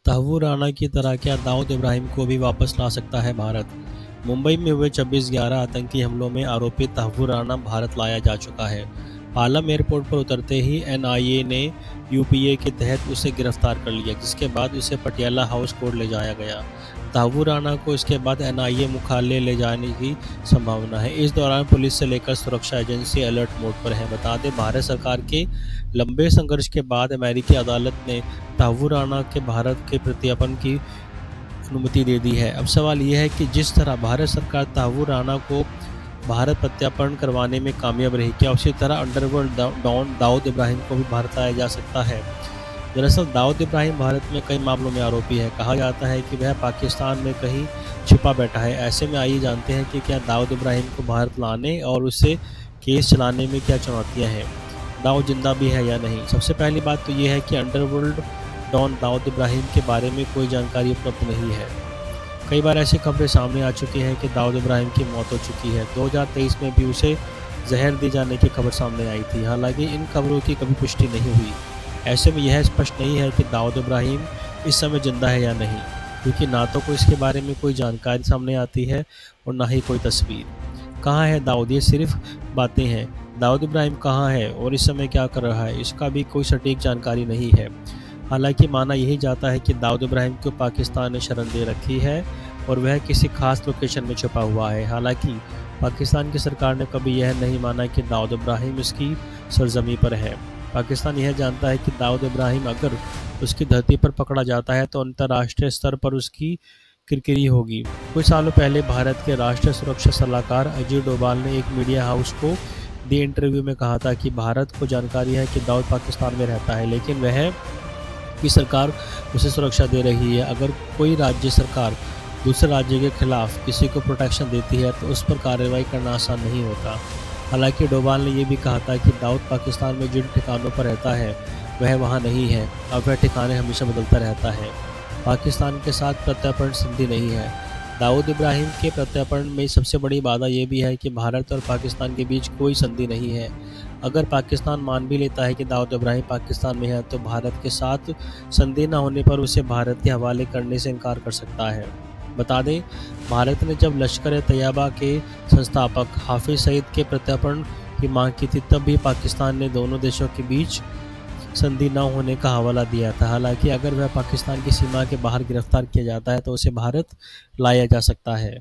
तहव्वुर राणा की तरह क्या दाऊद इब्राहिम को भी वापस ला सकता है भारत? मुंबई में हुए 26/11 आतंकी हमलों में आरोपी तहव्वुर राणा भारत लाया जा चुका है। पालम एयरपोर्ट पर उतरते ही एनआईए ने यूपीए के तहत उसे गिरफ्तार कर लिया, जिसके बाद उसे पटियाला हाउस कोर्ट ले जाया गया। तहव्वुर राणा को इसके बाद एनआईए मुख्यालय ले जाने की संभावना है। इस दौरान पुलिस से लेकर सुरक्षा एजेंसी अलर्ट मोड पर है। बता दें, भारत सरकार के लंबे संघर्ष के बाद अमेरिकी अदालत ने तहव्वुर राणा के भारत के प्रत्यर्पण की अनुमति दे दी है। अब सवाल यह है कि जिस तरह भारत सरकार तहव्वुर राणा को भारत प्रत्यर्पण करवाने में कामयाब रही, क्या उसी तरह अंडरवर्ल्ड डॉन दाऊद इब्राहिम को भी भारत लाया जा सकता है? दरअसल दाऊद इब्राहिम भारत में कई मामलों में आरोपी है। कहा जाता है कि वह पाकिस्तान में कहीं छिपा बैठा है। ऐसे में आइए जानते हैं कि क्या दाऊद इब्राहिम को भारत लाने और उससे केस चलाने में क्या चुनौतियां हैं। दाऊद जिंदा भी है या नहीं? सबसे पहली बात तो यह है कि अंडरवर्ल्ड डॉन दाऊद इब्राहिम के बारे में कोई जानकारी उपलब्ध नहीं है। कई बार ऐसी खबरें सामने आ चुकी हैं कि दाऊद इब्राहिम की मौत हो चुकी है। 2023 में भी उसे जहर दिए जाने की खबर सामने आई थी। हालांकि इन खबरों की कभी पुष्टि नहीं हुई। ऐसे में यह स्पष्ट नहीं है कि दाऊद इब्राहिम इस समय जिंदा है या नहीं, क्योंकि ना तो कोई इसके बारे में कोई जानकारी सामने आती है और ना ही कोई तस्वीर। कहाँ है दाऊद? ये सिर्फ बातें हैं। दाऊद इब्राहिम कहाँ है और इस समय क्या कर रहा है, इसका भी कोई सटीक जानकारी नहीं है। हालांकि माना यही जाता है कि दाऊद इब्राहिम को पाकिस्तान ने शरण दे रखी है और वह किसी खास लोकेशन में छुपा हुआ है। हालांकि पाकिस्तान की सरकार ने कभी यह नहीं माना कि दाऊद इब्राहिम इसकी सरजमी पर है। पाकिस्तान यह जानता है कि दाऊद इब्राहिम अगर उसकी धरती पर पकड़ा जाता है तो अंतर्राष्ट्रीय स्तर पर उसकी किरकिरी होगी। कुछ सालों पहले भारत के राष्ट्रीय सुरक्षा सलाहकार अजीत डोभाल ने एक मीडिया हाउस को दिए इंटरव्यू में कहा था कि भारत को जानकारी है कि दाऊद पाकिस्तान में रहता है, लेकिन वह की सरकार उसे सुरक्षा दे रही है। अगर कोई राज्य सरकार दूसरे राज्य के खिलाफ किसी को प्रोटेक्शन देती है तो उस पर कार्रवाई करना आसान नहीं होता। हालांकि डोभाल ने यह भी कहा था कि दाऊद पाकिस्तान में जिन ठिकानों पर रहता है वह वहां नहीं है। अब वह ठिकाने हमेशा बदलता रहता है। पाकिस्तान के साथ प्रत्यर्पण संधि नहीं है। दाऊद इब्राहिम के प्रत्यर्पण में सबसे बड़ी बाधा यह भी है कि भारत और पाकिस्तान के बीच कोई संधि नहीं है। अगर पाकिस्तान मान भी लेता है कि दाऊद इब्राहिम पाकिस्तान में है, तो भारत के साथ संधि न होने पर उसे भारत के हवाले करने से इनकार कर सकता है। बता दें, भारत ने जब लश्कर-ए-तैयबा के संस्थापक हाफिज सईद के प्रत्यर्पण की मांग की थी, तब भी पाकिस्तान ने दोनों देशों के बीच संधि न होने का हवाला दिया था। हालांकि अगर वह पाकिस्तान की सीमा के बाहर गिरफ्तार किया जाता है तो उसे भारत लाया जा सकता है।